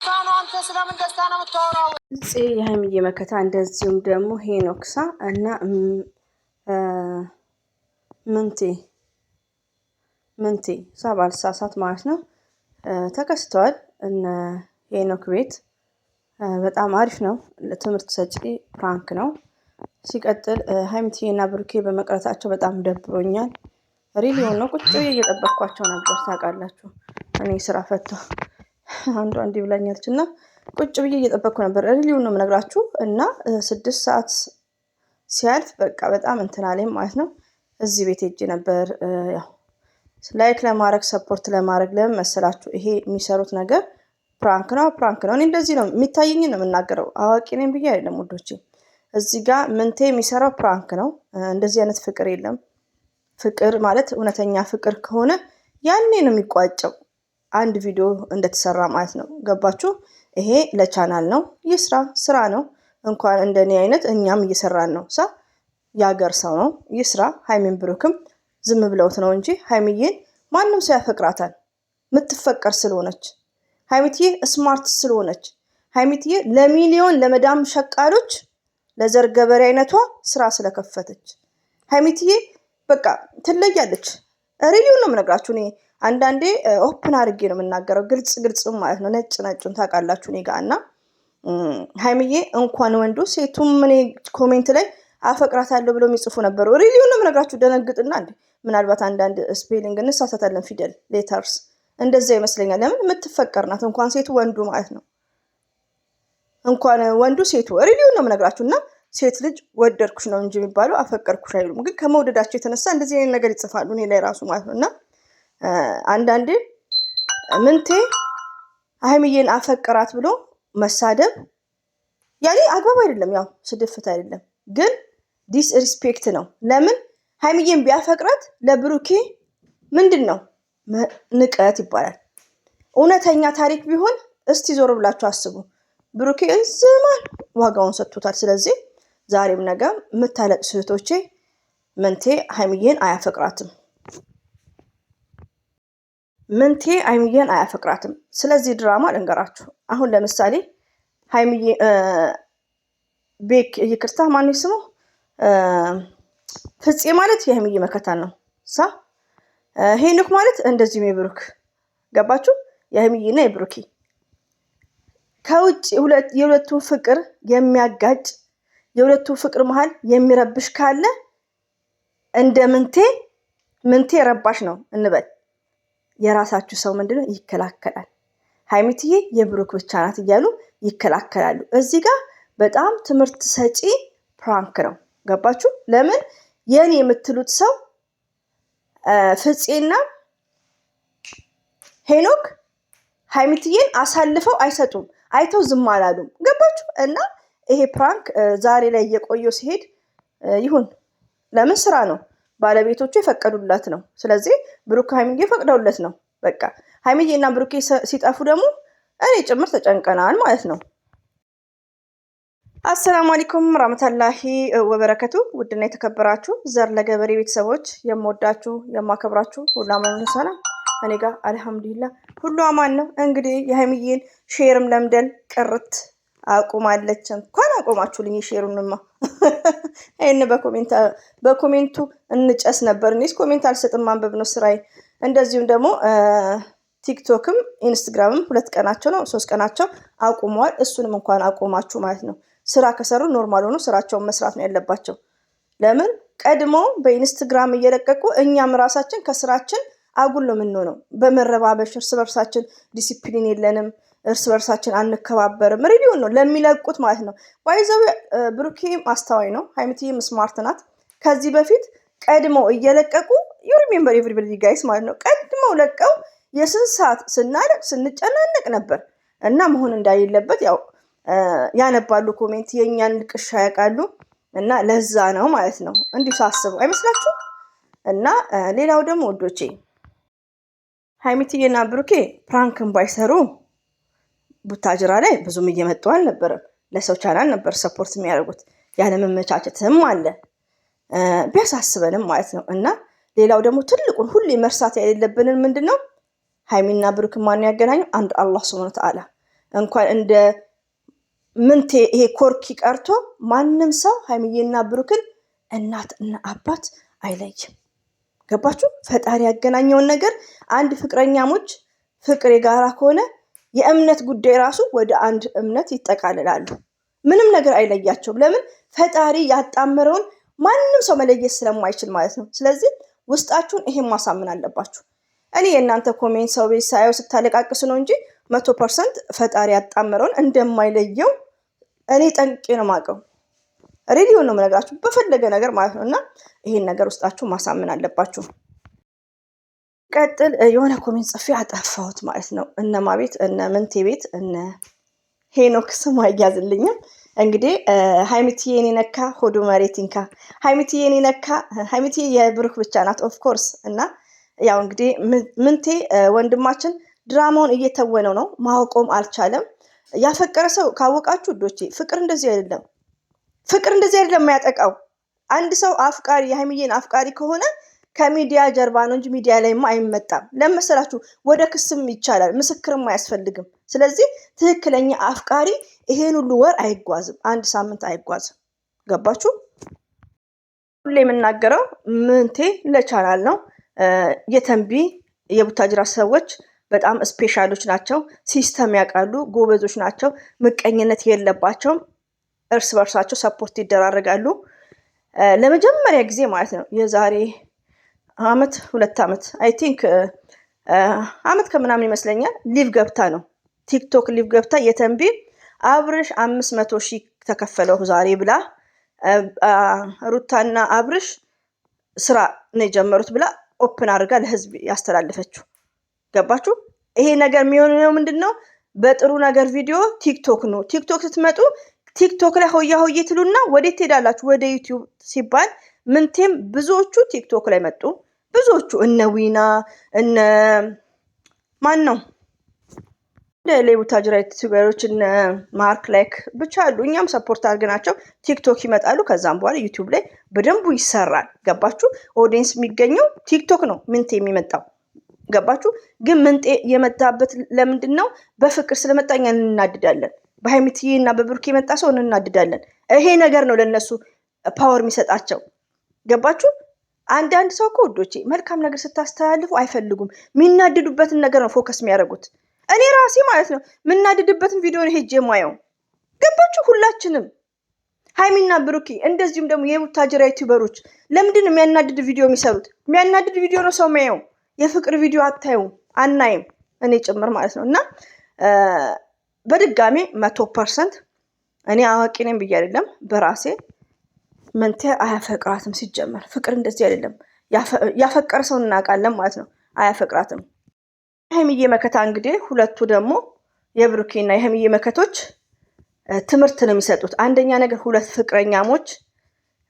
አንተ ስለምን ደስታ ነው የምታወራው? የሀይሚዬ መከታ እንደዚሁም ደግሞ ሄኖክሳ እና ምንቴ ሳባልሳሳት ማለት ነው ተከስተዋል። እነ ሄኖክ ቤት በጣም አሪፍ ነው። ለትምህርት ሰጪ ፕራንክ ነው። ሲቀጥል ሀይሚዬ እና ብሩኬ በመቅረታቸው በጣም ደብሮኛል። ሪሊ ነው ቁጭ ብዬ እየጠበቅኳቸው ነበር። ታውቃላችሁ እኔ ስራ ፈቶ አንዷ እንዲህ ብላኛለች እና ቁጭ ብዬ እየጠበቅኩ ነበር። ሪሊውን ነው የምነግራችሁ እና 6 ሰዓት ሲያልፍ በቃ በጣም እንትን አለኝ ማለት ነው። እዚህ ቤት ሄጄ ነበር ያው ላይክ ለማድረግ ሰፖርት ለማድረግ። ለምን መሰላችሁ? ይሄ የሚሰሩት ነገር ፕራንክ ነው። እኔ እንደዚህ ነው የሚታየኝ ነው የምናገረው። አዋቂ ነኝ ብዬ አይደለም ውዶቼ። እዚህ ጋር ምንቴ የሚሰራው ፕራንክ ነው። እንደዚህ አይነት ፍቅር የለም። ፍቅር ማለት እውነተኛ ፍቅር ከሆነ ያኔ ነው የሚቋጨው። አንድ ቪዲዮ እንደተሰራ ማለት ነው። ገባችሁ? ይሄ ለቻናል ነው። ስራ ነው። እንኳን እንደኔ አይነት እኛም እየሰራን ነው። የሀገር ሰው ነው ይስራ። ሀይሚን ብሩክም ዝም ብለውት ነው እንጂ ሀይሚዬን ማንም ሰው ያፈቅራታል። የምትፈቀር ስለሆነች ሀይሚዬ ስማርት ስለሆነች ሀይሚዬ ለሚሊዮን ለመዳም ሸቃሎች ለዘር ገበሬ አይነቷ ስራ ስለከፈተች ሀይሚዬ በቃ ትለያለች። ሪሊውን ነው የምነግራችሁ። እኔ አንዳንዴ ኦፕን አድርጌ ነው የምናገረው፣ ግልጽ ማለት ነው። ነጩን ታውቃላችሁ እኔ ጋር እና ሀይሚዬ እንኳን ወንዱ ሴቱም እኔ ኮሜንት ላይ አፈቅራታለሁ ብለው የሚጽፉ ነበሩ። ሪሊውን ነው የምነግራችሁ። ደነግጥና እንዴ ምናልባት አንዳንድ ስፔሊንግ እንሳሳታለን፣ ፊደል ሌተርስ እንደዛ ይመስለኛል። ለምን የምትፈቀር ናት። እንኳን ሴቱ ወንዱ ማለት ነው። እንኳን ወንዱ ሴቱ ሪሊውን ነው የምነግራችሁ። እና ሴት ልጅ ወደድኩሽ ነው እንጂ የሚባለው አፈቀርኩሽ አይሉም። ግን ከመውደዳቸው የተነሳ እንደዚህ አይነት ነገር ይጽፋሉ እኔ ላይ ራሱ ማለት ነው። እና አንዳንዴ ምንቴ ሀይሚዬን አፈቀራት ብሎ መሳደብ ያኔ አግባብ አይደለም። ያው ስድፍት አይደለም ግን ዲስ ሪስፔክት ነው። ለምን ሀይሚዬን ቢያፈቅራት ለብሩኬ ምንድን ነው ንቀት ይባላል። እውነተኛ ታሪክ ቢሆን እስቲ ዞር ብላችሁ አስቡ። ብሩኬ ዝማን ዋጋውን ሰጥቶታል። ስለዚህ ዛሬም ነገ የምታለቅሱ እህቶቼ ምንቴ ሀይሚዬን አያፈቅራትም። ስለዚህ ድራማ ልንገራችሁ። አሁን ለምሳሌ ሀይሚዬ ቤክ ይቅርታ ማን ስሙ ፍፄ ማለት የሀይሚዬ መከታ ነው። ሄኖክ ማለት እንደዚህም የብሩክ ገባችሁ? የሀይሚዬና የብሩኬ ከውጭ የሁለቱ ፍቅር የሚያጋጭ የሁለቱ ፍቅር መሃል የሚረብሽ ካለ እንደ ምንቴ ረባሽ ነው እንበል። የራሳችሁ ሰው ምንድነው ይከላከላል። ሀይሚዬ የብሩክ ብቻ ናት እያሉ ይከላከላሉ። እዚህ ጋር በጣም ትምህርት ሰጪ ፕራንክ ነው። ገባችሁ? ለምን የኔ የምትሉት ሰው ፍፄና ሄኖክ ሀይሚዬን አሳልፈው አይሰጡም። አይተው ዝም አላሉም። ገባችሁ? እና ይሄ ፕራንክ ዛሬ ላይ እየቆየው ሲሄድ ይሁን። ለምን ስራ ነው። ባለቤቶቹ የፈቀዱለት ነው። ስለዚህ ብሩክ ሀይሚዬ ፈቅደውለት ነው። በቃ ሀይሚዬ እና ብሩኬ ሲጠፉ ደግሞ እኔ ጭምር ተጨንቀናል ማለት ነው። አሰላሙ አለይኩም ረህመቱላሂ ወበረከቱ። ውድና የተከበራችሁ ዘር ለገበሬ ቤተሰቦች የምወዳችሁ የማከብራችሁ ሁሉ አማን ሰላም፣ እኔ ጋር አልሐምዱሊላህ ሁሉ አማን ነው። እንግዲህ የሀይሚዬን ሼርም ለምደን ቅርት አቁማለች። እንኳን አቆማችሁልኝ ሼሩንማ። ይሄን በኮሜንቱ እንጨስ ነበር። እኔስ ኮሜንት አልሰጥም፣ ማንበብ ነው ስራዬ። እንደዚሁም ደግሞ ቲክቶክም ኢንስታግራምም 2 ቀናቸው ነው 3 ቀናቸው አቁመዋል። እሱንም እንኳን አቆማችሁ ማለት ነው። ስራ ከሰሩ ኖርማል ሆኖ ስራቸውን መስራት ነው ያለባቸው። ለምን ቀድሞ በኢንስታግራም እየለቀቁ እኛም ራሳችን ከስራችን አጉል ነው የምንሆነው። በመረባበሽ እርስ በርሳችን ዲሲፕሊን የለንም። እርስ በርሳችን አንከባበርም። ሪቪውን ነው ለሚለቁት ማለት ነው። ባይዘው ብሩኬ አስተዋይ ነው። ሀይሚዬም ስማርት ናት። ከዚህ በፊት ቀድመው እየለቀቁ ዩ ሪሜምበር ኤቭሪባዲ ጋይስ ማለት ነው። ቀድመው ለቀው የስንት ሰዓት ስናለቅ ስንጨናነቅ ነበር። እና መሆን እንዳይለበት ያው ያነባሉ ኮሜንት፣ የኛን ልቅሻ ያውቃሉ። እና ለዛ ነው ማለት ነው እንዲሁ ሳስበው አይመስላችሁ? እና ሌላው ደግሞ ወዶቼ ሀይሚዬና ብሩኬ ፕራንክን ባይሰሩ ቡታጅራ ላይ ብዙም እየመጡ አልነበረም። ለሰው ቻናል ነበር ሰፖርት የሚያደርጉት። ያለመመቻቸትም አለ ቢያሳስበንም ማለት ነው። እና ሌላው ደግሞ ትልቁን ሁሌ መርሳት የሌለብንን ምንድነው ሀይሚና ብሩክ ማን ያገናኘው? አንድ አላህ ሱብሃነሁ ወተዓላ። እንኳን እንደ ምንቴ ይሄ ኮርኪ ቀርቶ ማንም ሰው ሀይሚዬና ብሩክን እናትና አባት አይለይም። ገባችሁ? ፈጣሪ ያገናኘውን ነገር አንድ ፍቅረኛሞች ፍቅር የጋራ ከሆነ የእምነት ጉዳይ ራሱ ወደ አንድ እምነት ይጠቃልላሉ። ምንም ነገር አይለያቸውም። ለምን? ፈጣሪ ያጣመረውን ማንም ሰው መለየት ስለማይችል ማለት ነው። ስለዚህ ውስጣችሁን ይሄን ማሳመን አለባችሁ። እኔ የእናንተ ኮሜንት ሰው ቤት ሳየው ስታለቃቅሱ ነው እንጂ 100% ፈጣሪ ያጣመረውን እንደማይለየው እኔ ጠንቅቄ ነው የማውቀው። ሬዲዮ ነው የምነግራችሁ በፈለገ ነገር ማለት ነው። እና ይሄን ነገር ውስጣችሁ ማሳመን አለባችሁ። ቀጥል የሆነ ኮሜንት ጽፌ አጠፋሁት ማለት ነው። እነማ ቤት እነ ምንቴ ቤት እነ ሄኖክ ስም አይያዝልኝም። እንግዲህ ሀይሚትዬ የኔ ነካ ሆዱ መሬት ይንካ። ሀይሚትዬ የኔ ነካ። ሀይሚትዬ የብሩክ ብቻ ናት ኦፍ ኮርስ። እና ያው እንግዲህ ምንቴ ወንድማችን ድራማውን እየተወነው ነው፣ ማወቆም አልቻለም። ያፈቀረ ሰው ካወቃችሁ ዶቼ ፍቅር እንደዚህ አይደለም። ፍቅር እንደዚህ አይደለም የሚያጠቃው። አንድ ሰው አፍቃሪ የሀይሚዬን አፍቃሪ ከሆነ ከሚዲያ ጀርባ ነው እንጂ ሚዲያ ላይማ አይመጣም። ለመሰላችሁ ወደ ክስም ይቻላል፣ ምስክርም አያስፈልግም። ስለዚህ ትክክለኛ አፍቃሪ ይሄን ሁሉ ወር አይጓዝም፣ አንድ ሳምንት አይጓዝም። ገባችሁ? ሁሌ የምናገረው ምንቴ ለቻናል ነው። የተንቢ የቡታጅራ ሰዎች በጣም ስፔሻሎች ናቸው። ሲስተም ያውቃሉ፣ ጎበዞች ናቸው። ምቀኝነት የለባቸውም። እርስ በርሳቸው ሰፖርት ይደራረጋሉ። ለመጀመሪያ ጊዜ ማለት ነው የዛሬ አመት 2 አመት አይ ቲንክ አመት ከምናምን ይመስለኛል ሊቭ ገብታ ነው ቲክቶክ ሊቭ ገብታ የተንቢ አብርሽ 500,000 ተከፈለው ዛሬ ብላ ሩታና አብርሽ ስራ ነው የጀመሩት ብላ ኦፕን አድርጋ ለህዝብ ያስተላለፈችው። ገባችሁ? ይሄ ነገር የሚሆነው ምንድነው? በጥሩ ነገር ቪዲዮ ቲክቶክ ነው። ቲክቶክ ስትመጡ ቲክቶክ ላይ ሆያ ሆዬ ትሉና ወዴት ትሄዳላችሁ? ወደ ዩቲዩብ ሲባል ምንቴም ብዙዎቹ ቲክቶክ ላይ መጡ። ብዙዎቹ እነ ዊና እነ ማን ነው ቡታጅራ ዩቲዩበሮች እነ ማርክ ላይክ ብቻ አሉ። እኛም ሰፖርት አድርገናቸው ቲክቶክ ይመጣሉ። ከዛም በኋላ ዩቲዩብ ላይ በደንቡ ይሰራል። ገባችሁ? ኦዲየንስ የሚገኘው ቲክቶክ ነው ምንቴ የሚመጣው። ገባችሁ? ግን ምንቴ የመጣበት ለምንድን ነው? በፍቅር ስለመጣኛ እንናድዳለን። በሀይሚትዬ እና በብሩክ የመጣ ሰው እንናድዳለን። ይሄ ነገር ነው ለነሱ ፓወር የሚሰጣቸው። ገባችሁ? አንዳንድ ሰው እኮ ወዶቼ መልካም ነገር ስታስተላልፉ አይፈልጉም። የሚናድዱበትን ነገር ነው ፎከስ የሚያደርጉት። እኔ ራሴ ማለት ነው የምናድድበትን ቪዲዮ ነው ሄጄ የማየው። ገባችሁ? ሁላችንም ሀይሚና ብሩኬ እንደዚሁም ደግሞ የቡታጅራ ዩቲዩበሮች ለምንድን የሚያናድድ ቪዲዮ የሚሰሩት? የሚያናድድ ቪዲዮ ነው ሰው የሚያየው። የፍቅር ቪዲዮ አታዩም፣ አናይም፣ እኔ ጭምር ማለት ነው። እና በድጋሚ 100% እኔ አዋቂ ነኝ ብዬ አይደለም፣ በራሴ ምንቴ አያፈቅራትም። ሲጀመር ፍቅር እንደዚህ አይደለም። ያፈቀረ ሰው እናውቃለን ማለት ነው። አያፈቅራትም። የሀይሚዬ መከታ እንግዲህ ሁለቱ ደግሞ የብሩኬና የሀይሚዬ መከቶች ትምህርት ነው የሚሰጡት። አንደኛ ነገር ሁለት ፍቅረኛሞች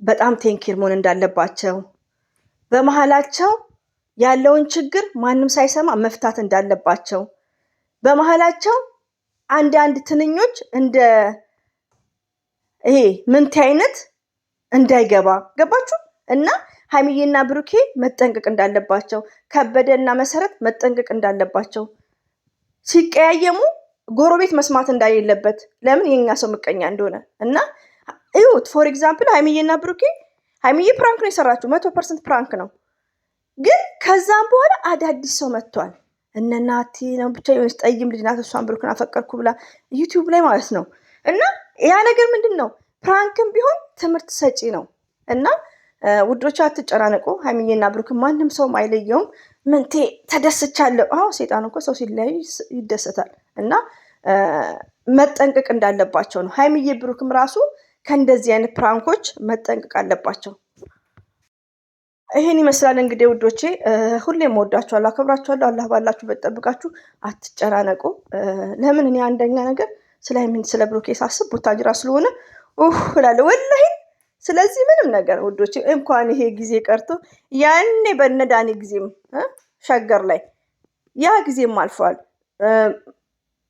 በጣም ቴንኪር መሆን እንዳለባቸው፣ በመሀላቸው ያለውን ችግር ማንም ሳይሰማ መፍታት እንዳለባቸው፣ በመሀላቸው አንዳንድ ትንኞች እንደ ይሄ ምንቴ አይነት እንዳይገባ። ገባችሁ? እና ሀይሚዬና ብሩኬ መጠንቀቅ እንዳለባቸው፣ ከበደና መሰረት መጠንቀቅ እንዳለባቸው፣ ሲቀያየሙ ጎረቤት መስማት እንዳሌለበት። ለምን? የኛ ሰው ምቀኛ እንደሆነ። እና እዩት ፎር ኤግዛምፕል ሀይሚዬና ብሩኬ፣ ሀይሚዬ ፕራንክ ነው የሰራችው፣ 100% ፕራንክ ነው። ግን ከዛም በኋላ አዳዲስ ሰው መጥቷል። እነ ናቲ ነው ብቻ የሆነች ጠይም ልጅ ናት፣ እሷን ብሩክን አፈቀርኩ ብላ ዩቲዩብ ላይ ማለት ነው። እና ያ ነገር ምንድን ነው? ፕራንክም ቢሆን ትምህርት ሰጪ ነው። እና ውዶች አትጨናነቁ። ሀይሚዬና ብሩክን ማንም ሰውም አይለየውም። ምንቴ ተደስቻለሁ። አዎ ሴጣን እኮ ሰው ሲለያዩ ይደሰታል። እና መጠንቀቅ እንዳለባቸው ነው። ሀይሚዬ ብሩክም ራሱ ከእንደዚህ አይነት ፕራንኮች መጠንቀቅ አለባቸው። ይሄን ይመስላል እንግዲህ ውዶቼ። ሁሌም ወዳችኋለሁ፣ አከብራችኋለሁ። አላህ ባላችሁበት ጠብቃችሁ፣ አትጨናነቁ። ለምን እኔ አንደኛ ነገር ስለ ሀይሚን ስለ ብሩኬ ሳስብ ቡታጅራ ስለሆነ እላለሁ ወላሂ። ስለዚህ ምንም ነገር ውዶቼ እንኳን ይሄ ጊዜ ቀርቶ ያኔ በነዳኒ ጊዜም ሸገር ላይ ያ ጊዜም አልፏል።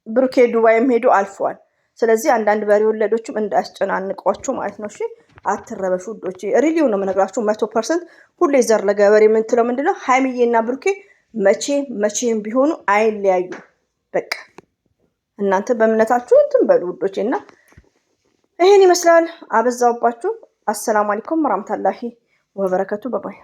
ብሩኬ ዱባይም ሄዶ አልፏል። ስለዚህ አንዳንድ በሬ ወለዶችም እንዳያስጨናንቋችሁ ማለት ነው። እሺ አትረበሹ ውዶቼ። ሪሊው ነው የምነግራችሁ 100%። ሁሌ ዘር ለገበሬ የምንትለው ምንድነው? ሀይሚዬና ብሩኬ መቼም ቢሆኑ አይለያዩ። በቃ እናንተ በእምነታችሁ እንትን በሉ ውዶቼ። እና ይሄን ይመስላል። አበዛውባችሁ። አሰላሙ አለይኩም ወራህመቱላሂ ወበረከቱ። ባባይ